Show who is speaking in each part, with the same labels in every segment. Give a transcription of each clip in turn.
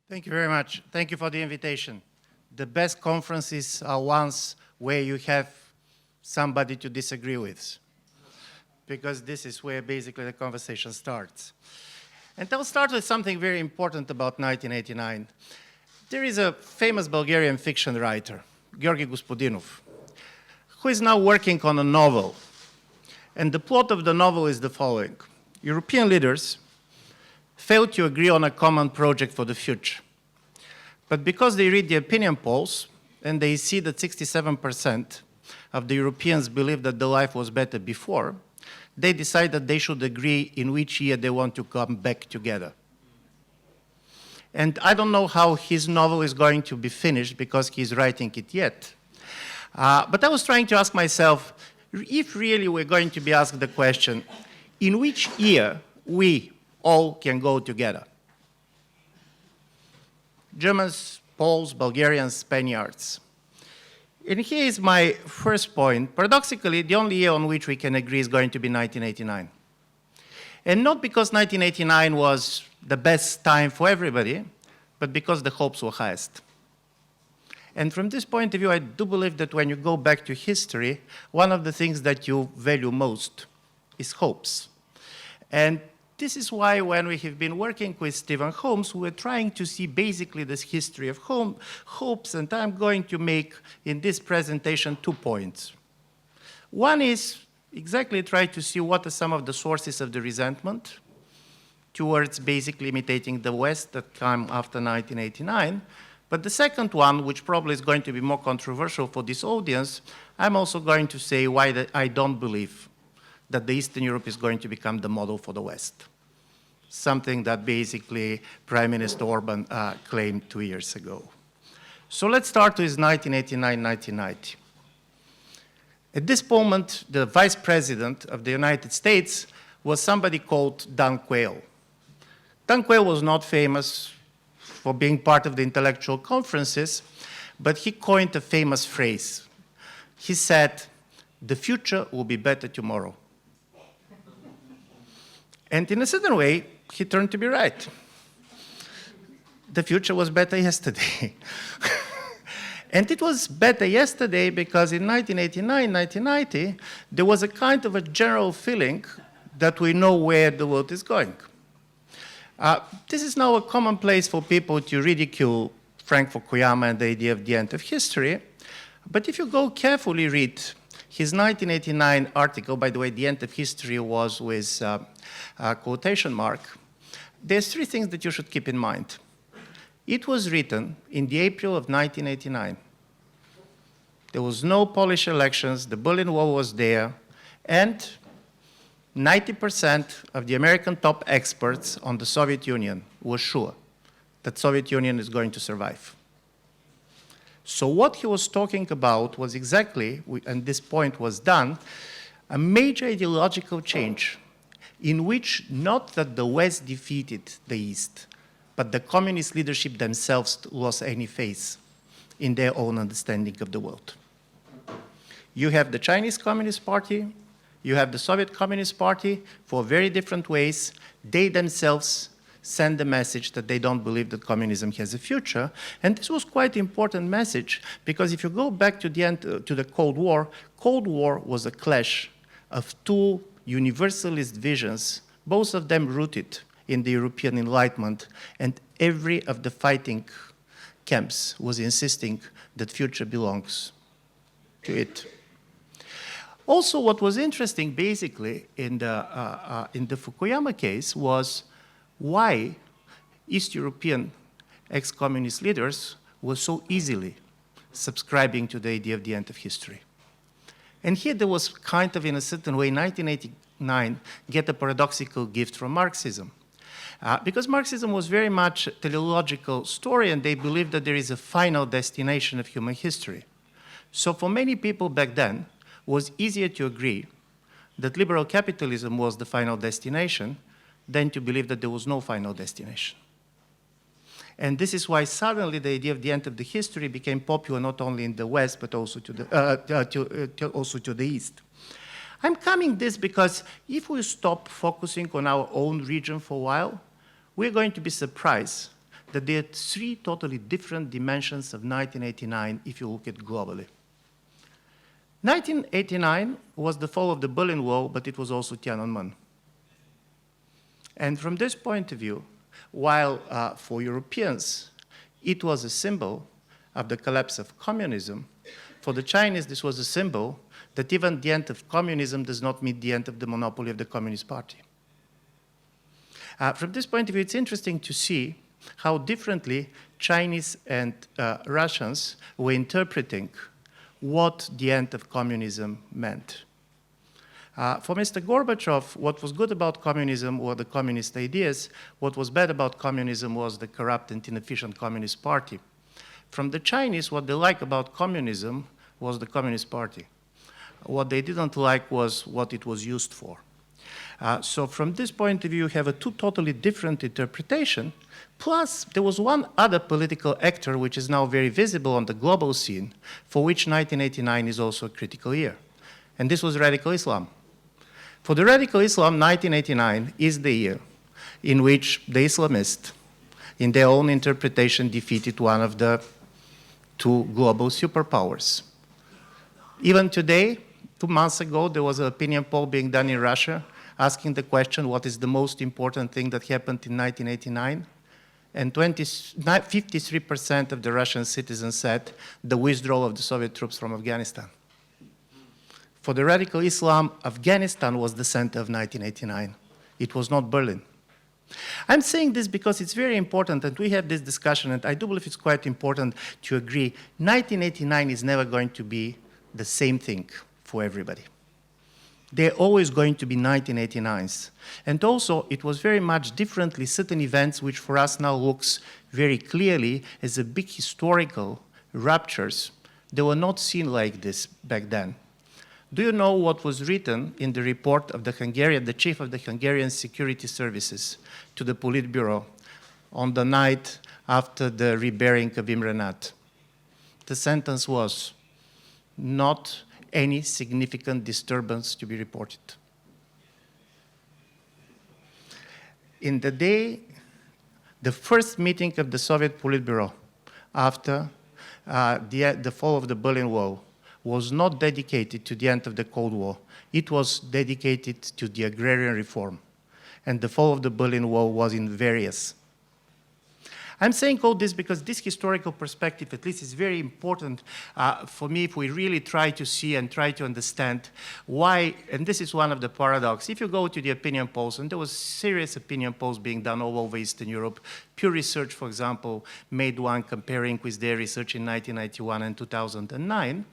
Speaker 1: Thank you very much. Thank you for the invitation. The best conferences are ones where you have somebody to disagree with, because this is where basically the conversation starts. And I'll start with something very important about 1989. There is a famous Bulgarian fiction writer, Georgi Gospodinov, who is now working on a novel. And the plot of the novel is the following. European leaders failed to agree on a common project for the future. But because they read the opinion polls and they see that 67% of the Europeans believe that the life was better before, they decide that they should agree in which year they want to come back together. And I don't know how his novel is going to be finished because he's writing it yet. But I was trying to ask myself, if really we're going to be asked the question, in which year we all can go together? Germans, Poles, Bulgarians, Spaniards. And here is my first point. Paradoxically, the only year on which we can agree is going to be 1989. And not because 1989 was the best time for everybody, but because the hopes were highest. And from this point of view, I do believe that when you go back to history, one of the things that you value most is hopes. And this is why when we have been working with Stephen Holmes, we were trying to see basically this history of hopes, and I'm going to make in this presentation 2 points. One is exactly try to see what are some of the sources of the resentment towards basically imitating the West that came after 1989. But the second one, which probably is going to be more controversial for this audience, I'm also going to say why I don't believe that the Eastern Europe is going to become the model for the West. Something that basically Prime Minister Orban claimed 2 years ago. So let's start with 1989-1990. At this moment, the Vice President of the United States was somebody called Dan Quayle. Dan Quayle was not famous for being part of the intellectual conferences, but he coined a famous phrase. He said, "The future will be better tomorrow." And in a certain way, he turned to be right. The future was better yesterday. And it was better yesterday because in 1989, 1990, there was a kind of a general feeling that we know where the world is going. This is now a commonplace for people to ridicule Frank Fukuyama and the idea of the end of history. But if you go carefully read his 1989 article, by the way, the end of history was with a quotation mark, there's 3 things that you should keep in mind. It was written in the April of 1989. There was no Polish elections, the Berlin Wall was there, and 90% of the American top experts on the Soviet Union were sure that the Soviet Union is going to survive. So what he was talking about was exactly, and this point was done, a major ideological change in which not that the West defeated the East, but the communist leadership themselves lost any faith in their own understanding of the world. You have the Chinese Communist Party, you have the Soviet Communist Party, for very different ways. They themselves send the message that they don't believe that communism has a future. And this was quite an important message, because if you go back to the end, to the Cold War was a clash of 2 universalist visions, both of them rooted in the European Enlightenment, and every of the fighting camps was insisting that future belongs to it. Also, what was interesting, basically, in the Fukuyama case was why East European ex-communist leaders were so easily subscribing to the idea of the end of history. And here there was kind of, in a certain way, 1989, get a paradoxical gift from Marxism. Because Marxism was very much a teleological story, and they believed that there is a final destination of human history. So for many people back then, it was easier to agree that liberal capitalism was the final destination than to believe that there was no final destination. And this is why suddenly the idea of the end of the history became popular not only in the West, but also to the East. I'm coming this because if we stop focusing on our own region for a while, we're going to be surprised that there are three totally different dimensions of 1989 if you look at globally. 1989 was the fall of the Berlin Wall, but it was also Tiananmen. And from this point of view, while for Europeans, it was a symbol of the collapse of communism, for the Chinese, this was a symbol that even the end of communism does not mean the end of the monopoly of the Communist Party. From this point of view, it's interesting to see how differently Chinese and Russians were interpreting what the end of communism meant. For Mr. Gorbachev, what was good about communism were the communist ideas. What was bad about communism was the corrupt and inefficient Communist Party. From the Chinese, what they liked about communism was the Communist Party. What they didn't like was what it was used for. So from this point of view, you have a two totally different interpretation. Plus, there was one other political actor which is now very visible on the global scene, for which 1989 is also a critical year. And this was radical Islam. For the radical Islam, 1989 is the year in which the Islamists, in their own interpretation, defeated one of the two global superpowers. Even today, 2 months ago, there was an opinion poll being done in Russia asking the question, what is the most important thing that happened in 1989? And 53% of the Russian citizens said the withdrawal of the Soviet troops from Afghanistan. For the radical Islam, Afghanistan was the center of 1989. It was not Berlin. I'm saying this because it's very important, and we have this discussion, and I do believe it's quite important to agree. 1989 is never going to be the same thing for everybody. They're always going to be 1989s. And also, it was very much differently certain events which for us now looks very clearly as a big historical ruptures. They were not seen like this back then. Do you know what was written in the report of the chief of the Hungarian security services to the Politburo on the night after the reburying of Imre Nagy? The sentence was, not any significant disturbance to be reported. In the day, the first meeting of the Soviet Politburo after the fall of the Berlin Wall was not dedicated to the end of the Cold War. It was dedicated to the agrarian reform. And the fall of the Berlin Wall was in various. I'm saying all this because this historical perspective, at least, is very important for me if we really try to see and try to understand why, and this is one of the paradoxes. If you go to the opinion polls, and there was serious opinion polls being done all over Eastern Europe, Pew Research, for example, made one comparing with their research in 1991 and 2009,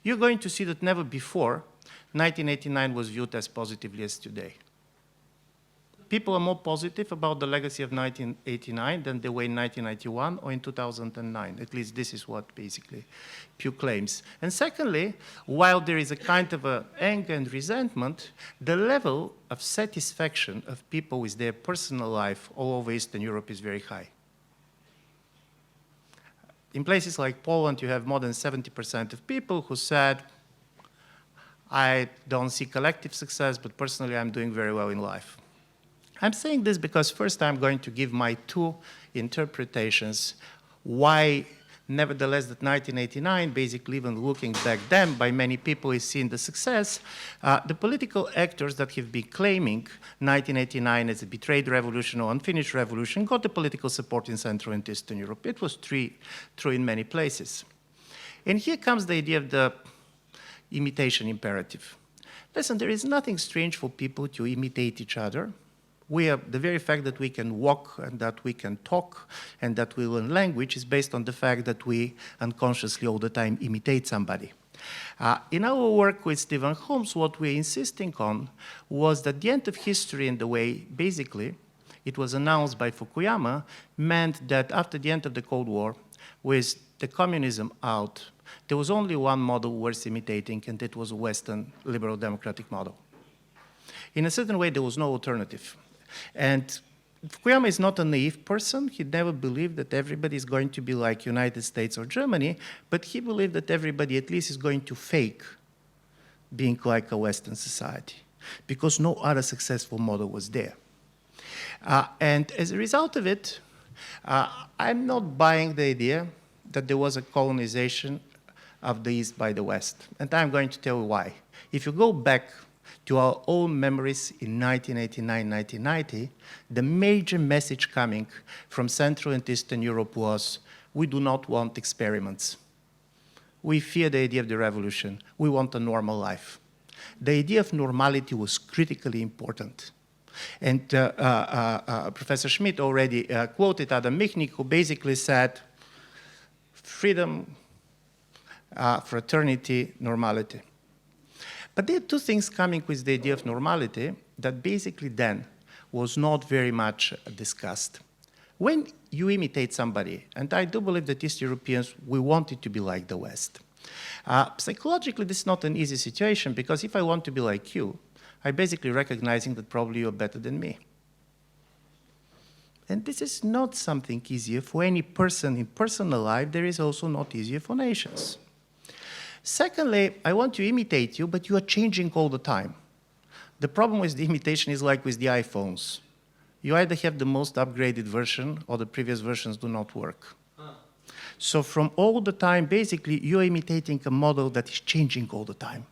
Speaker 1: you're going to see that never before 1989 was viewed as positively as today. People are more positive about the legacy of 1989 than they were in 1991 or in 2009. At least this is what basically Pew claims. And secondly, while there is a kind of anger and resentment, the level of satisfaction of people with their personal life all over Eastern Europe is very high. In places like Poland, you have more than 70% of people who said, I don't see collective success, but personally I'm doing very well in life. I'm saying this because first I'm going to give my two interpretations why, nevertheless, that 1989, basically even looking back then by many people is seen the success. The political actors that have been claiming 1989 as a betrayed revolution or unfinished revolution got the political support in Central and Eastern Europe. It was true in many places. And here comes the idea of the imitation imperative. Listen, there is nothing strange for people to imitate each other. The very fact that we can walk and that we can talk and that we learn language is based on the fact that we unconsciously all the time imitate somebody. In our work with Stephen Holmes, what we're insisting on was that the end of history in the way, basically, it was announced by Fukuyama, meant that after the end of the Cold War, with the communism out, there was only one model worth imitating, and it was a Western liberal democratic model. In a certain way, there was no alternative. And Fukuyama is not a naive person. He never believed that everybody is going to be like United States or Germany, but he believed that everybody at least is going to fake being like a Western society, because no other successful model was there. And as a result of it, I'm not buying the idea that there was a colonization of the East by the West, and I'm going to tell you why. If you go back to our own memories in 1989, 1990, the major message coming from Central and Eastern Europe was, we do not want experiments. We fear the idea of the revolution. We want a normal life. The idea of normality was critically important. And Professor Schmidt already quoted Adam Michnik, who basically said, freedom, fraternity, normality. But there are two things coming with the idea of normality that basically then was not very much discussed. When you imitate somebody, and I do believe that East Europeans, we want it to be like the West. Psychologically, this is not an easy situation, because if I want to be like you, I'm basically recognizing that probably you're better than me. And this is not something easier for any person in personal life. There is also not easier for nations. Secondly, I want to imitate you, but you are changing all the time. The problem with the imitation is like with the iPhones. You either have the most upgraded version or the previous versions do not work. So from all the time, basically, you're imitating a model that is changing all the time.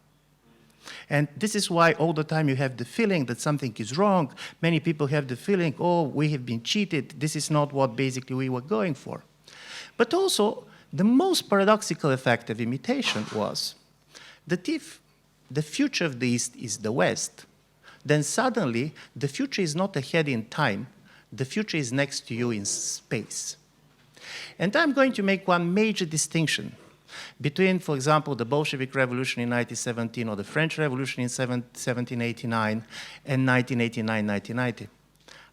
Speaker 1: And this is why all the time you have the feeling that something is wrong. Many people have the feeling, oh, we have been cheated. This is not what basically we were going for. But also, the most paradoxical effect of imitation was that if the future of the East is the West, then suddenly the future is not ahead in time, the future is next to you in space. And I'm going to make one major distinction between, for example, the Bolshevik Revolution in 1917 or the French Revolution in 1789 and 1989-1990.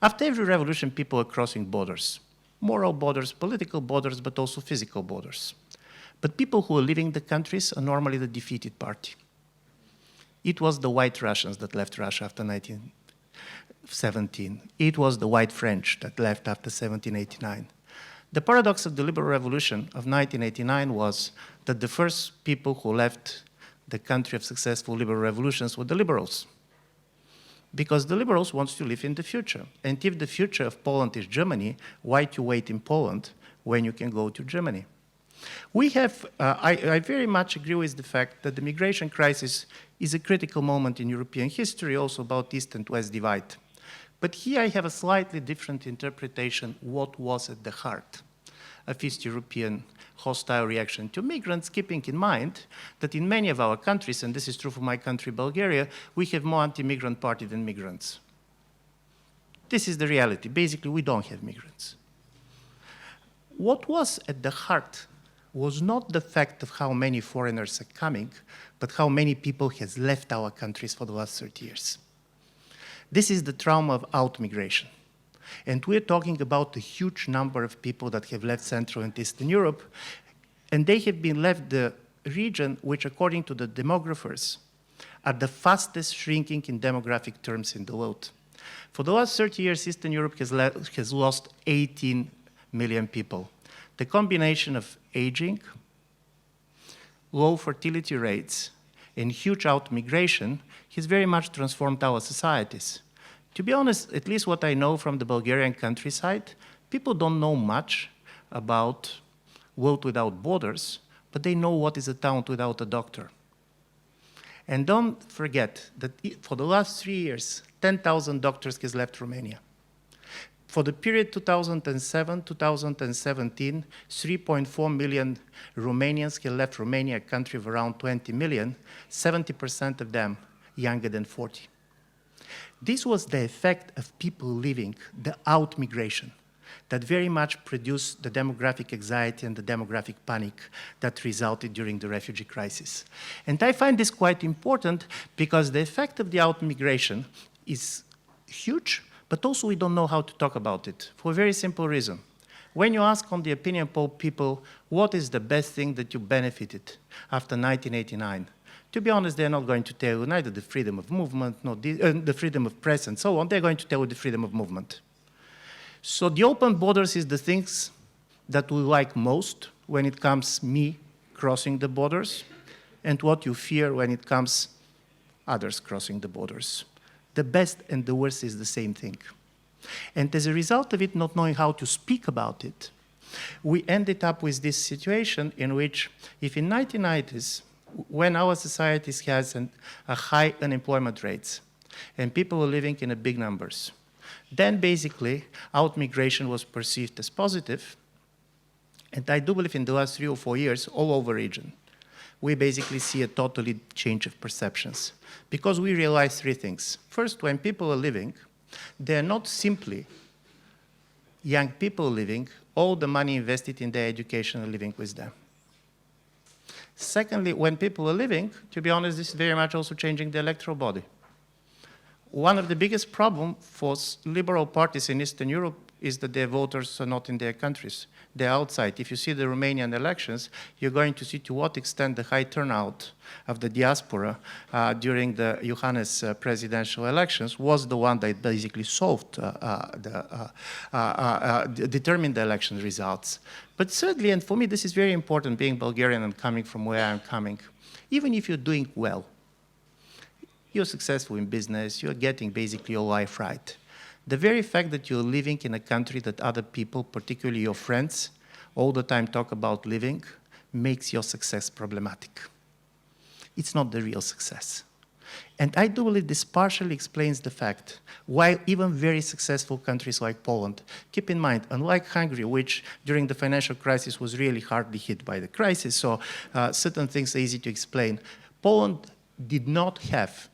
Speaker 1: After every revolution, people are crossing borders. Moral borders, political borders, but also physical borders. But people who are leaving the countries are normally the defeated party. It was the white Russians that left Russia after 1917. It was the white French that left after 1789. The paradox of the liberal revolution of 1989 was that the first people who left the country of successful liberal revolutions were the liberals. Because the liberals want to live in the future. And if the future of Poland is Germany, why to wait in Poland when you can go to Germany? We have, I very much agree with the fact that the migration crisis is a critical moment in European history, also about East and West divide. But here I have a slightly different interpretation what was at the heart of East European hostile reaction to migrants, keeping in mind that in many of our countries, and this is true for my country, Bulgaria, we have more anti-migrant party than migrants. This is the reality. Basically, we don't have migrants. What was at the heart was not the fact of how many foreigners are coming, but how many people has left our countries for the last 30 years. This is the trauma of out-migration. And we're talking about a huge number of people that have left Central and Eastern Europe, and they have been left the region which, according to the demographers, are the fastest shrinking in demographic terms in the world. For the last 30 years, Eastern Europe has lost 18 million people. The combination of aging, low fertility rates, and huge out-migration has very much transformed our societies. To be honest, at least what I know from the Bulgarian countryside, people don't know much about world without borders, but they know what is a town without a doctor. And don't forget that for the last 3 years, 10,000 doctors has left Romania. For the period 2007-2017, 3.4 million Romanians have left Romania, a country of around 20 million, 70% of them younger than 40. This was the effect of people leaving, the out-migration, that very much produced the demographic anxiety and the demographic panic that resulted during the refugee crisis. And I find this quite important because the effect of the out-migration is huge, but also we don't know how to talk about it for a very simple reason. When you ask on the opinion poll people, what is the best thing that you benefited after 1989? To be honest, they're not going to tell you neither the freedom of movement, nor the freedom of press and so on. They're going to tell you the freedom of movement. So the open borders is the things that we like most when it comes me crossing the borders, and what you fear when it comes others crossing the borders. The best and the worst is the same thing. And as a result of it, not knowing how to speak about it, we ended up with this situation in which, if in 1990s, when our societies has a high unemployment rates and people were living in big numbers, then basically out-migration was perceived as positive. And I do believe in the last 3 or 4 years, all over the region, we basically see a totally change of perceptions. Because we realize 3 things. First, when people are living, they're not simply young people living, all the money invested in their education are living with them. Secondly, when people are living, to be honest, this is very much also changing the electoral body. One of the biggest problems for liberal parties in Eastern Europe is that their voters are not in their countries. They're outside. If you see the Romanian elections, you're going to see to what extent the high turnout of the diaspora during the Iohannis presidential elections was the one that basically determined the election results. But thirdly, and for me this is very important, being Bulgarian and coming from where I'm coming, even if you're doing well, you're successful in business, you're getting basically your life right. The very fact that you're living in a country that other people, particularly your friends, all the time talk about living, makes your success problematic. It's not the real success. And I do believe this partially explains the fact why even very successful countries like Poland, keep in mind, unlike Hungary, which during the financial crisis was really hardly hit by the crisis, so certain things are easy to explain, Poland did not have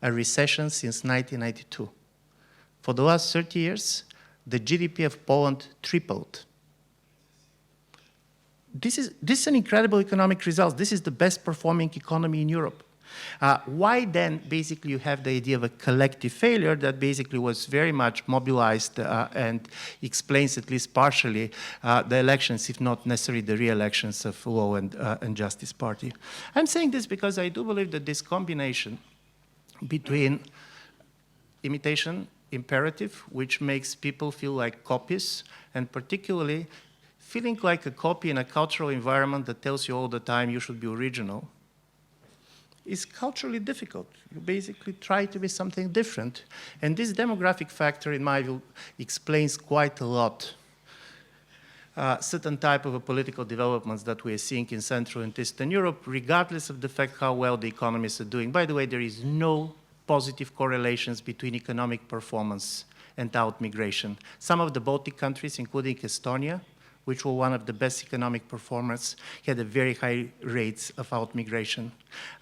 Speaker 1: a recession since 1992. For the last 30 years, the GDP of Poland tripled. This is an incredible economic result. This is the best performing economy in Europe. Why then basically you have the idea of a collective failure that basically was very much mobilized and explains at least partially the elections, if not necessarily the re-elections of Law and Justice Party. I'm saying this because I do believe that this combination between imitation imperative, which makes people feel like copies, and particularly feeling like a copy in a cultural environment that tells you all the time you should be original, is culturally difficult. You basically try to be something different. And this demographic factor, in my view, explains quite a lot certain type of political developments that we are seeing in Central and Eastern Europe, regardless of the fact how well the economies are doing. By the way, there is no positive correlations between economic performance and out-migration. Some of the Baltic countries, including Estonia, which were one of the best economic performers, had a very high rates of out-migration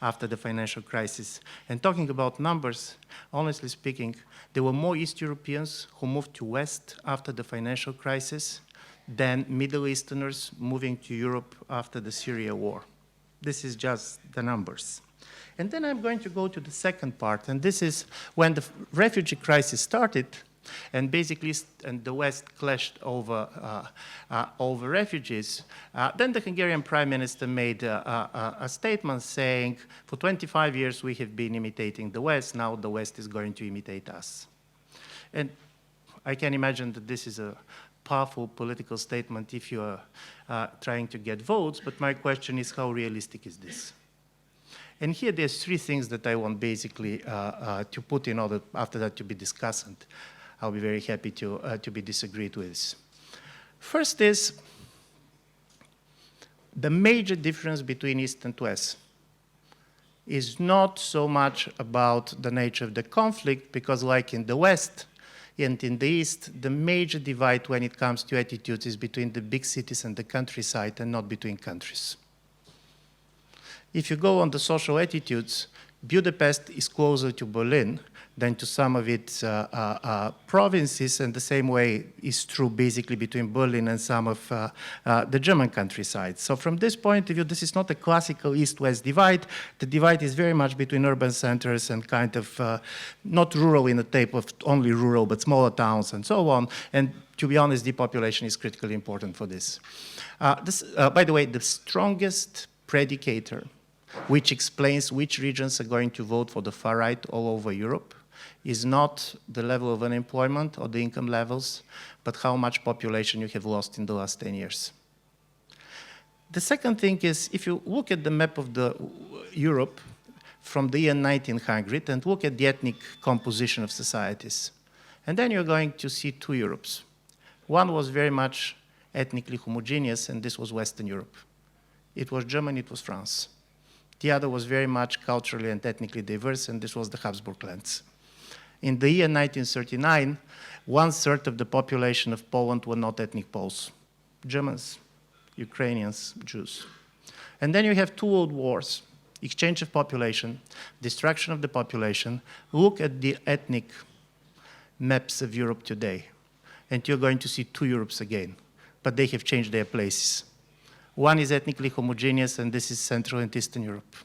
Speaker 1: after the financial crisis. And talking about numbers, honestly speaking, there were more East Europeans who moved to West after the financial crisis than Middle Easterners moving to Europe after the Syria war. This is just the numbers. And then I'm going to go to the second part, and this is when the refugee crisis started, and basically the West clashed over refugees. Then the Hungarian Prime Minister made a statement saying, for 25 years we have been imitating the West, now the West is going to imitate us. And I can imagine that this is a powerful political statement if you are trying to get votes, but my question is, how realistic is this? And here there's 3 things that I want basically to put in order after that to be discussed, and I'll be very happy to be disagreed with. First is the major difference between East and West is not so much about the nature of the conflict, because like in the West and in the East, the major divide when it comes to attitudes is between the big cities and the countryside and not between countries. If you go on the social attitudes, Budapest is closer to Berlin than to some of its provinces, and the same way is true basically between Berlin and some of the German countryside. So from this point of view, this is not a classical East-West divide. The divide is very much between urban centers and kind of not rural in the type of only rural, but smaller towns and so on. And to be honest, depopulation is critically important for this. By the way, the strongest predicator which explains which regions are going to vote for the far right all over Europe is not the level of unemployment or the income levels, but how much population you have lost in the last 10 years. The second thing is, if you look at the map of the Europe from the year 1900 and look at the ethnic composition of societies, And then you're going to see two Europes. One was very much ethnically homogeneous, and this was Western Europe. It was Germany, it was France. The other was very much culturally and ethnically diverse, and this was the Habsburg lands. In the year 1939, 1/3 of the population of Poland were not ethnic Poles. Germans, Ukrainians, Jews. And then you have two world wars, exchange of population, destruction of the population. Look at the ethnic maps of Europe today, and you're going to see two Europes again, but they have changed their places. One is ethnically homogeneous, and this is Central and Eastern Europe.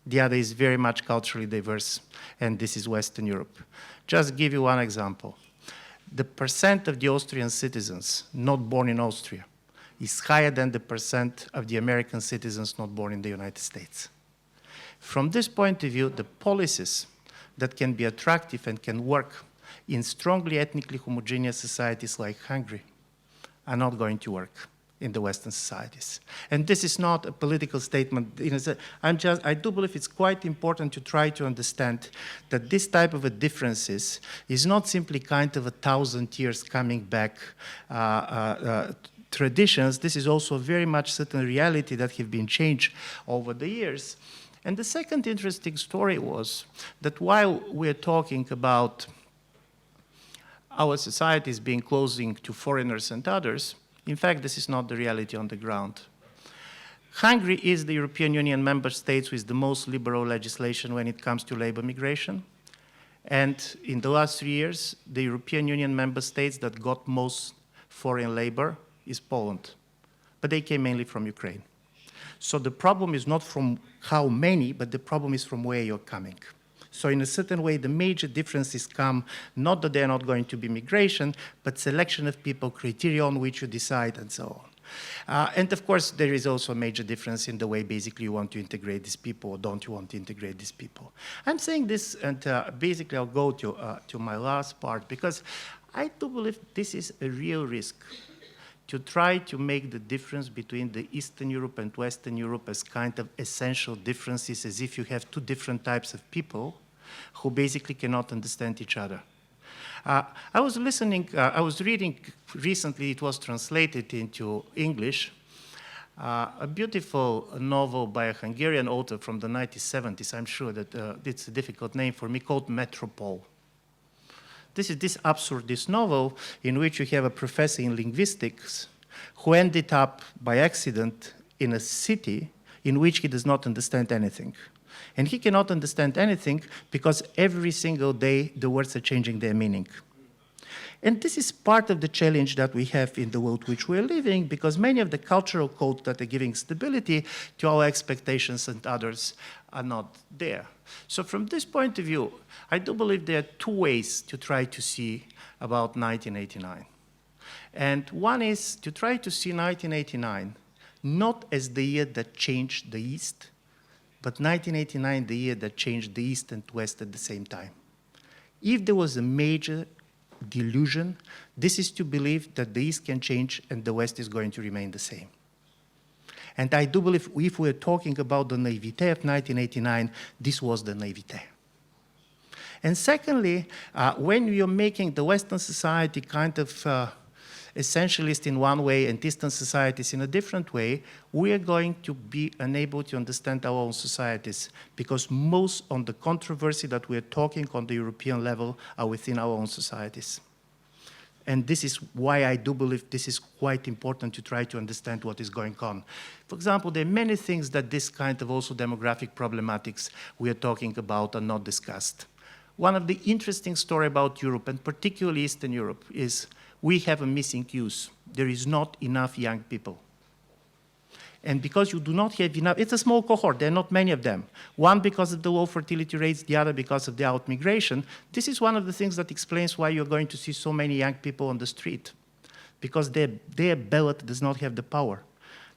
Speaker 1: The other is very much culturally diverse, and this is Western Europe. Just give you one example. The percent of the Austrian citizens not born in Austria is higher than the percent of the American citizens not born in the United States. From this point of view, the policies that can be attractive and can work in strongly ethnically homogeneous societies like Hungary are not going to work in the Western societies. And this is not a political statement. I do believe it's quite important to try to understand that this type of a differences is not simply kind of 1,000 years coming back traditions. This is also very much certain reality that have been changed over the years. And the second interesting story was that while we're talking about our societies being closing to foreigners and others, in fact, this is not the reality on the ground. Hungary is the European Union member state with the most liberal legislation when it comes to labor migration. And in the last 3 years, the European Union member states that got most foreign labor is Poland. But they came mainly from Ukraine. So the problem is not from how many, but the problem is from where you're coming. So in a certain way, the major differences come, not that they're not going to be migration, but selection of people, criteria on which you decide, and so on. And of course, there is also a major difference in the way basically you want to integrate these people or don't you want to integrate these people. I'm saying this, and basically I'll go to my last part, because I do believe this is a real risk to try to make the difference between the Eastern Europe and Western Europe as kind of essential differences, as if you have two different types of people who basically cannot understand each other. I was reading recently, it was translated into English, a beautiful novel by a Hungarian author from the 1970s. I'm sure that it's a difficult name for me, called Metropole. This is this absurdist novel in which you have a professor in linguistics who ended up by accident in a city in which he does not understand anything. And he cannot understand anything because every single day the words are changing their meaning. And this is part of the challenge that we have in the world which we're living, because many of the cultural codes that are giving stability to our expectations and others are not there. So from this point of view, I do believe there are two ways to try to see about 1989. And one is to try to see 1989 not as the year that changed the East, but 1989 the year that changed the East and West at the same time. If there was a major delusion, this is to believe that the East can change and the West is going to remain the same. And I do believe if we're talking about the naivete of 1989, this was the naivete. And secondly, when you're making the Western society kind of essentialist in one way and Eastern societies in a different way, we are going to be unable to understand our own societies, because most of the controversy that we're talking on the European level are within our own societies. And this is why I do believe this is quite important to try to understand what is going on. For example, there are many things that this kind of also demographic problematics we are talking about are not discussed. One of the interesting stories about Europe, and particularly Eastern Europe, is we have a missing youth. There is not enough young people. And because you do not have enough, it's a small cohort, there are not many of them. One because of the low fertility rates, the other because of the out-migration. This is one of the things that explains why you're going to see so many young people on the street, because their ballot does not have the power.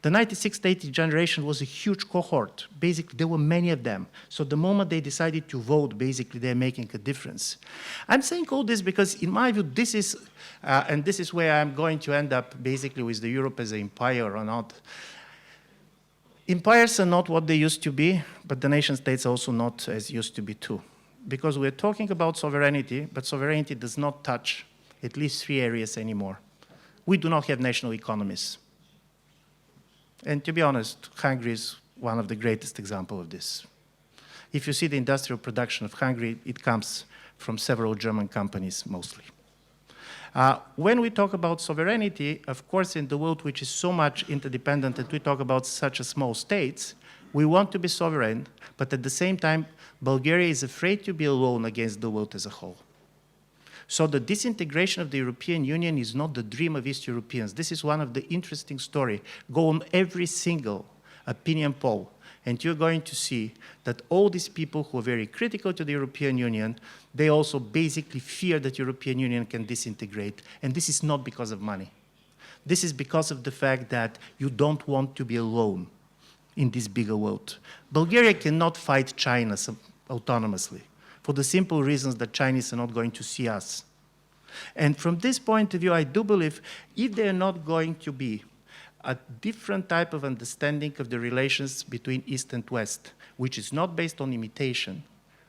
Speaker 1: The 96-80 generation was a huge cohort. Basically, there were many of them. So the moment they decided to vote, basically, they're making a difference. I'm saying all this because, in my view, this is, and this is where I'm going to end up, basically, with the Europe as an empire or not. Empires are not what they used to be, but the nation states are also not as used to be too. because we're talking about sovereignty, but sovereignty does not touch at least 3 areas anymore. We do not have national economies. And to be honest, Hungary is one of the greatest examples of this. If you see the industrial production of Hungary, it comes from several German companies mostly. When we talk about sovereignty, of course, in the world which is so much interdependent and we talk about such a small states, we want to be sovereign, but at the same time, Bulgaria is afraid to be alone against the world as a whole. So the disintegration of the European Union is not the dream of East Europeans. This is one of the interesting stories. Go on every single opinion poll, and you're going to see that all these people who are very critical to the European Union, they also basically fear that European Union can disintegrate. And this is not because of money. This is because of the fact that you don't want to be alone in this bigger world. Bulgaria cannot fight China autonomously for the simple reasons that Chinese are not going to see us. And from this point of view, I do believe if they're not going to be a different type of understanding of the relations between East and West, which is not based on imitation,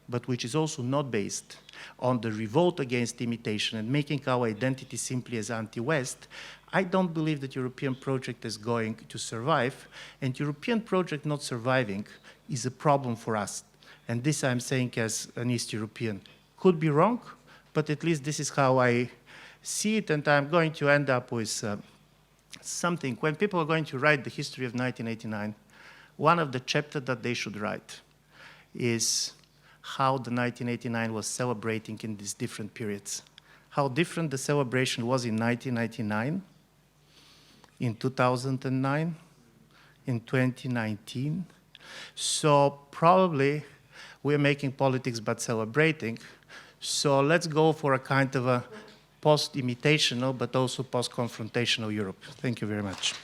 Speaker 1: but which is also not based on the revolt against imitation and making our identity simply as anti-West, I don't believe that European project is going to survive, and European project not surviving is a problem for us. And this I'm saying as an East European. Could be wrong, but at least this is how I see it, and I'm going to end up with something. When people are going to write the history of 1989, one of the chapters that they should write is how the 1989 was celebrating in these different periods. How different the celebration was in 1999, in 2009, in 2019. So probably we're making politics but celebrating. So let's go for a kind of a post-imitational but also post-confrontational Europe. Thank you very much.